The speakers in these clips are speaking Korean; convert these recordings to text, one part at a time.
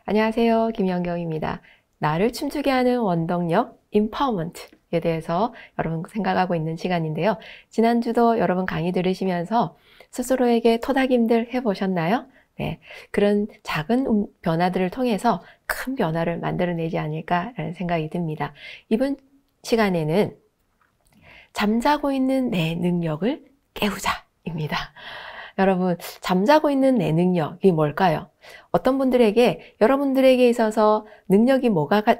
안녕하세요. 김연경입니다. 나를 춤추게 하는 원동력, 임파워먼트에 대해서 여러분 생각하고 있는 시간인데요. 지난주도 여러분 강의 들으시면서 스스로에게 토닥임들 해보셨나요? 네, 그런 작은 변화들을 통해서 큰 변화를 만들어내지 않을까라는 생각이 듭니다. 이번 시간에는 잠자고 있는 내 능력을 깨우자입니다. 여러분, 잠자고 있는 내 능력이 뭘까요? 어떤 분들에게, 여러분들에게 있어서 능력이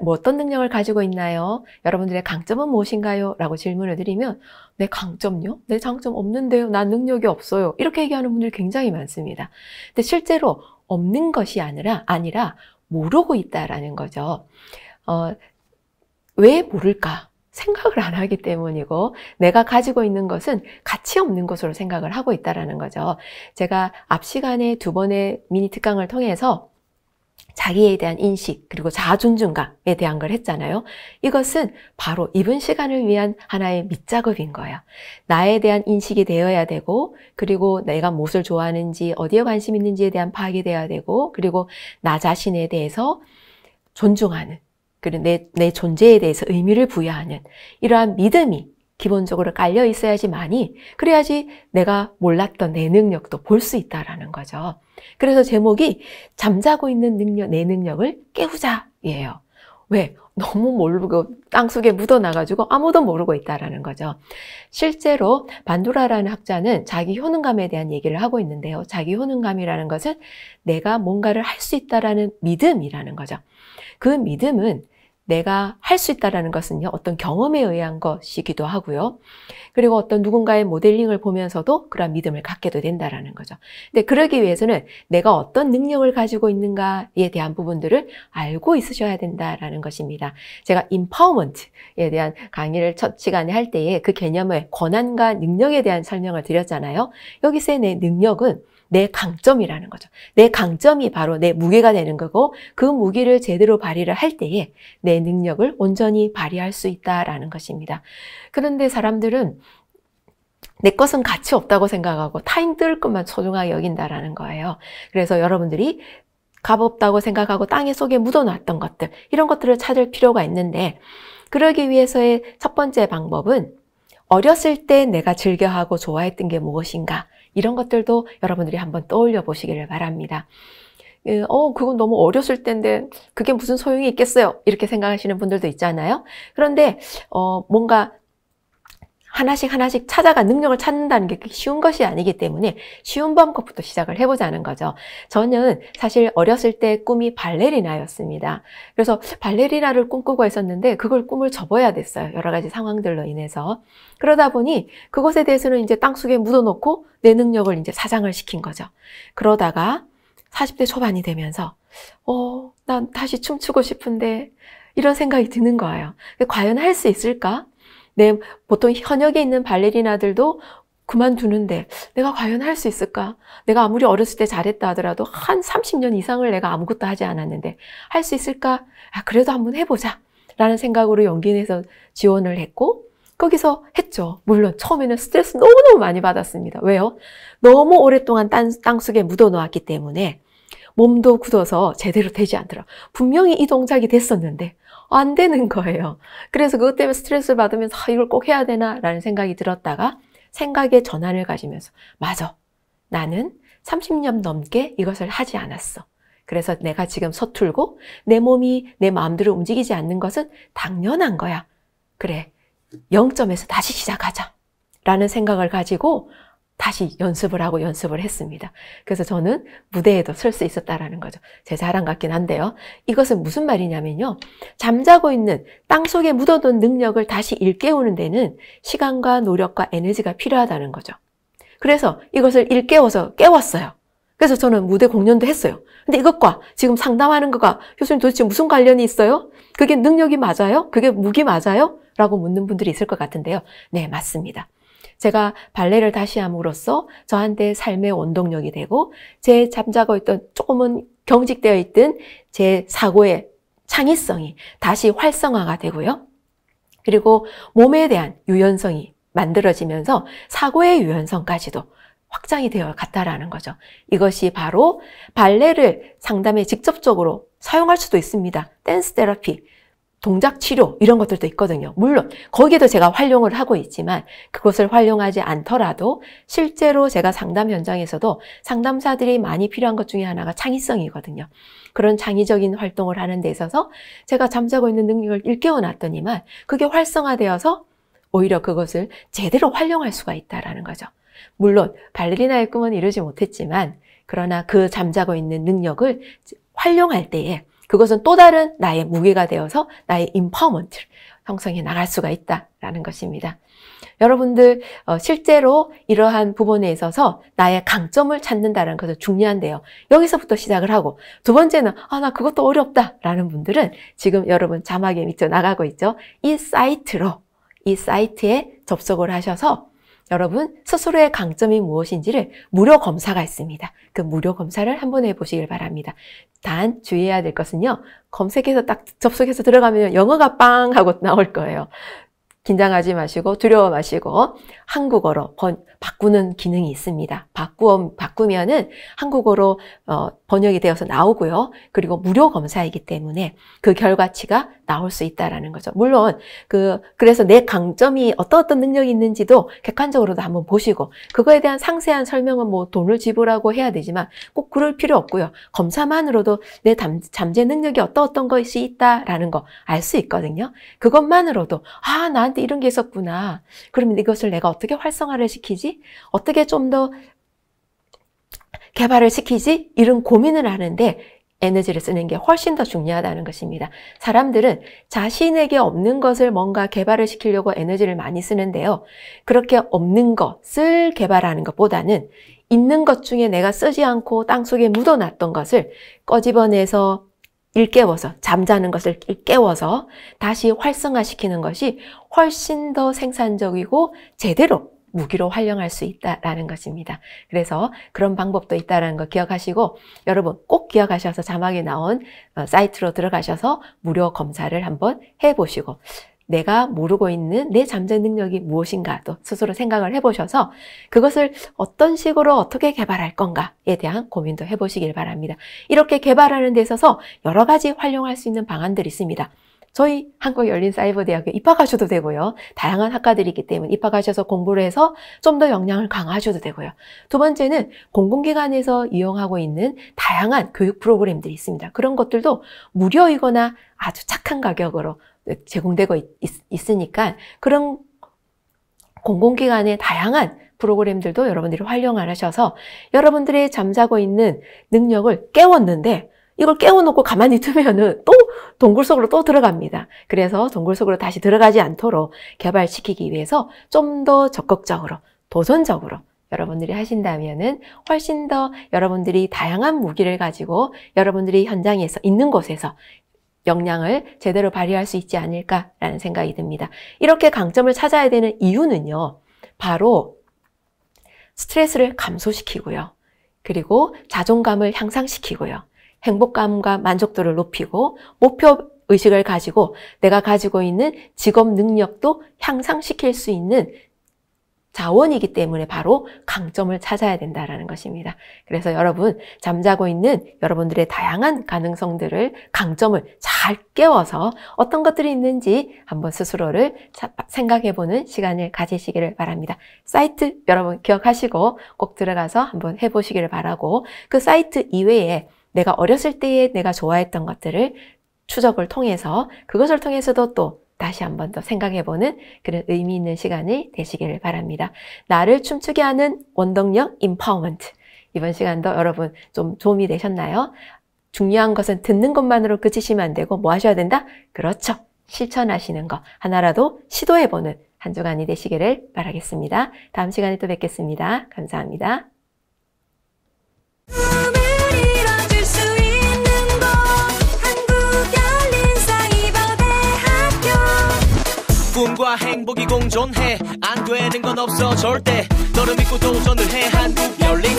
어떤 능력을 가지고 있나요? 여러분들의 강점은 무엇인가요? 라고 질문을 드리면, 내 강점요? 내 장점 없는데요? 난 능력이 없어요. 이렇게 얘기하는 분들이 굉장히 많습니다. 근데 실제로 없는 것이 아니라 모르고 있다라는 거죠. 왜 모를까? 생각을 안 하기 때문이고, 내가 가지고 있는 것은 가치 없는 것으로 생각을 하고 있다는 거죠. 제가 앞 시간에 2번의 미니 특강을 통해서 자기에 대한 인식, 그리고 자아 존중감에 대한 걸 했잖아요. 이것은 바로 이번 시간을 위한 하나의 밑작업인 거예요. 나에 대한 인식이 되어야 되고, 그리고 내가 무엇을 좋아하는지, 어디에 관심 있는지에 대한 파악이 되어야 되고, 그리고 나 자신에 대해서 존중하는, 그리고 내 존재에 대해서 의미를 부여하는 이러한 믿음이 기본적으로 깔려 있어야지만이, 그래야지 내가 몰랐던 내 능력도 볼 수 있다라는 거죠. 그래서 제목이 잠자고 있는 내 능력을 깨우자예요. 왜? 너무 모르고 땅속에 묻어나가지고 아무도 모르고 있다라는 거죠. 실제로 반두라라는 학자는 자기 효능감에 대한 얘기를 하고 있는데요. 자기 효능감이라는 것은 내가 뭔가를 할 수 있다라는 믿음이라는 거죠. 그 믿음은 내가 할 수 있다는 것은요, 어떤 경험에 의한 것이기도 하고요. 그리고 어떤 누군가의 모델링을 보면서도 그런 믿음을 갖게도 된다는 거죠. 근데 그러기 위해서는 내가 어떤 능력을 가지고 있는가에 대한 부분들을 알고 있으셔야 된다는 것입니다. 제가 임파워먼트에 대한 강의를 첫 시간에 할 때에 그 개념의 권한과 능력에 대한 설명을 드렸잖아요. 여기서의 내 능력은 내 강점이라는 거죠. 내 강점이 바로 내 무게가 되는 거고, 그 무기를 제대로 발휘를 할 때에 내 능력을 온전히 발휘할 수 있다라는 것입니다. 그런데 사람들은 내 것은 가치 없다고 생각하고 타인들 것만 소중하게 여긴다라는 거예요. 그래서 여러분들이 값없다고 생각하고 땅 속에 묻어놨던 것들, 이런 것들을 찾을 필요가 있는데, 그러기 위해서의 첫 번째 방법은 어렸을 때 내가 즐겨하고 좋아했던 게 무엇인가, 이런 것들도 여러분들이 한번 떠올려 보시기를 바랍니다. 그건 너무 어렸을 때인데 그게 무슨 소용이 있겠어요? 이렇게 생각하시는 분들도 있잖아요. 그런데 뭔가 하나씩 찾아가 능력을 찾는다는 게 쉬운 것이 아니기 때문에 쉬운 방법부터 시작을 해보자는 거죠. 저는 사실 어렸을 때 꿈이 발레리나였습니다. 그래서 발레리나를 꿈꾸고 있었는데 그걸 꿈을 접어야 됐어요. 여러 가지 상황들로 인해서. 그러다 보니 그것에 대해서는 이제 땅속에 묻어놓고 내 능력을 이제 사장을 시킨 거죠. 그러다가 40대 초반이 되면서 난 다시 춤추고 싶은데 이런 생각이 드는 거예요. 과연 할 수 있을까? 보통 현역에 있는 발레리나들도 그만두는데 내가 과연 할 수 있을까? 내가 아무리 어렸을 때 잘했다 하더라도 한 30년 이상을 내가 아무것도 하지 않았는데 할 수 있을까? 그래도 한번 해보자 라는 생각으로 용기 내서 지원을 했고, 거기서 했죠. 물론 처음에는 스트레스 너무너무 많이 받았습니다. 왜요? 너무 오랫동안 땅속에 묻어놓았기 때문에 몸도 굳어서 제대로 되지 않더라. 분명히 이 동작이 됐었는데 안 되는 거예요. 그래서 그것 때문에 스트레스를 받으면서 이걸 꼭 해야 되나 라는 생각이 들었다가 생각의 전환을 가지면서 맞아, 나는 30년 넘게 이것을 하지 않았어. 그래서 내가 지금 서툴고 내 몸이 내 마음대로 움직이지 않는 것은 당연한 거야. 그래, 0점에서 다시 시작하자 라는 생각을 가지고 다시 연습을 하고 연습을 했습니다. 그래서 저는 무대에도 설 수 있었다라는 거죠. 제 자랑 같긴 한데요. 이것은 무슨 말이냐면요. 잠자고 있는 땅속에 묻어둔 능력을 다시 일깨우는 데는 시간과 노력과 에너지가 필요하다는 거죠. 그래서 이것을 일깨워서 깨웠어요. 그래서 저는 무대 공연도 했어요. 근데 이것과 지금 상담하는 거가 교수님 도대체 무슨 관련이 있어요? 그게 능력이 맞아요? 그게 무기 맞아요? 라고 묻는 분들이 있을 것 같은데요. 네, 맞습니다. 제가 발레를 다시 함으로써 저한테 삶의 원동력이 되고 제 잠자고 있던 조금은 경직되어 있던 제 사고의 창의성이 다시 활성화가 되고요. 그리고 몸에 대한 유연성이 만들어지면서 사고의 유연성까지도 확장이 되어 갔다라는 거죠. 이것이 바로 발레를 상담에 직접적으로 사용할 수도 있습니다. 댄스 테라피, 동작 치료 이런 것들도 있거든요. 물론 거기에도 제가 활용을 하고 있지만 그것을 활용하지 않더라도 실제로 제가 상담 현장에서도 상담사들이 많이 필요한 것 중에 하나가 창의성이거든요. 그런 창의적인 활동을 하는 데 있어서 제가 잠자고 있는 능력을 일깨워 놨더니만 그게 활성화되어서 오히려 그것을 제대로 활용할 수가 있다는 거죠. 물론 발레리나의 꿈은 이루지 못했지만 그러나 그 잠자고 있는 능력을 활용할 때에 그것은 또 다른 나의 무게가 되어서 나의 임파워먼트를 형성해 나갈 수가 있다라는 것입니다. 여러분들 실제로 이러한 부분에 있어서 나의 강점을 찾는다는 것은 중요한데요. 여기서부터 시작을 하고 두 번째는 나 그것도 어렵다라는 분들은 지금 여러분 자막에 밑에 나가고 있죠. 이 사이트에 접속을 하셔서 여러분 스스로의 강점이 무엇인지를 무료 검사가 있습니다. 그 무료 검사를 한번 해보시길 바랍니다. 단 주의해야 될 것은요. 검색해서 딱 접속해서 들어가면 영어가 빵 하고 나올 거예요. 긴장하지 마시고 두려워 마시고 한국어로 바꾸는 기능이 있습니다. 바꾸면은 한국어로 번역이 되어서 나오고요. 그리고 무료 검사이기 때문에 그 결과치가 나올 수 있다라는 거죠. 물론 그래서 내 강점이 어떤 능력이 있는지도 객관적으로도 한번 보시고 그거에 대한 상세한 설명은 뭐 돈을 지불하고 해야 되지만 꼭 그럴 필요 없고요. 검사만으로도 내 잠재 능력이 어떤 것이 있다라는 거 알 수 있거든요. 그것만으로도 나한테 이런 게 있었구나. 그러면 이것을 내가 어떻게 활성화를 시키지? 어떻게 좀 더 개발을 시키지? 이런 고민을 하는데 에너지를 쓰는 게 훨씬 더 중요하다는 것입니다. 사람들은 자신에게 없는 것을 뭔가 개발을 시키려고 에너지를 많이 쓰는데요. 그렇게 없는 것을 개발하는 것보다는 있는 것 중에 내가 쓰지 않고 땅속에 묻어놨던 것을 꺼집어내서 일깨워서 잠자는 것을 일깨워서 다시 활성화시키는 것이 훨씬 더 생산적이고 제대로 무기로 활용할 수 있다라는 것입니다. 그래서 그런 방법도 있다는 거 기억하시고 여러분 꼭 기억하셔서 자막에 나온 사이트로 들어가셔서 무료 검사를 한번 해보시고 내가 모르고 있는 내 잠재 능력이 무엇인가 또 스스로 생각을 해보셔서 그것을 어떤 식으로 어떻게 개발할 건가에 대한 고민도 해보시길 바랍니다. 이렇게 개발하는 데 있어서 여러 가지 활용할 수 있는 방안들이 있습니다. 저희 한국열린사이버대학교에 입학하셔도 되고요. 다양한 학과들이 있기 때문에 입학하셔서 공부를 해서 좀 더 역량을 강화하셔도 되고요. 두 번째는 공공기관에서 이용하고 있는 다양한 교육 프로그램들이 있습니다. 그런 것들도 무료이거나 아주 착한 가격으로 제공되고 있으니까 그런 공공기관의 다양한 프로그램들도 여러분들이 활용을 하셔서 여러분들이 잠자고 있는 능력을 깨웠는데 이걸 깨워놓고 가만히 두면은 또 동굴 속으로 또 들어갑니다. 그래서 동굴 속으로 다시 들어가지 않도록 개발시키기 위해서 좀 더 적극적으로, 도전적으로 여러분들이 하신다면은 훨씬 더 여러분들이 다양한 무기를 가지고 여러분들이 현장에서 있는 곳에서 역량을 제대로 발휘할 수 있지 않을까라는 생각이 듭니다. 이렇게 강점을 찾아야 되는 이유는요. 바로 스트레스를 감소시키고요. 그리고 자존감을 향상시키고요. 행복감과 만족도를 높이고 목표의식을 가지고 내가 가지고 있는 직업 능력도 향상시킬 수 있는 자원이기 때문에 바로 강점을 찾아야 된다는 것입니다. 그래서 여러분 잠자고 있는 여러분들의 다양한 가능성들을 강점을 잘 깨워서 어떤 것들이 있는지 한번 스스로를 생각해보는 시간을 가지시기를 바랍니다. 사이트 여러분 기억하시고 꼭 들어가서 한번 해보시기를 바라고 그 사이트 이외에 내가 어렸을 때에 내가 좋아했던 것들을 추적을 통해서 그것을 통해서도 또 다시 한번 더 생각해보는 그런 의미 있는 시간이 되시기를 바랍니다. 나를 춤추게 하는 원동력 임파워먼트. 이번 시간도 여러분 좀 도움이 되셨나요? 중요한 것은 듣는 것만으로 그치시면 안 되고 뭐 하셔야 된다? 그렇죠. 실천하시는 거 하나라도 시도해보는 한 주간이 되시기를 바라겠습니다. 다음 시간에 또 뵙겠습니다. 감사합니다. 꿈과 행복이 공존해 안 되는 건 없어 절대 너를 믿고 도전을 해 한국열린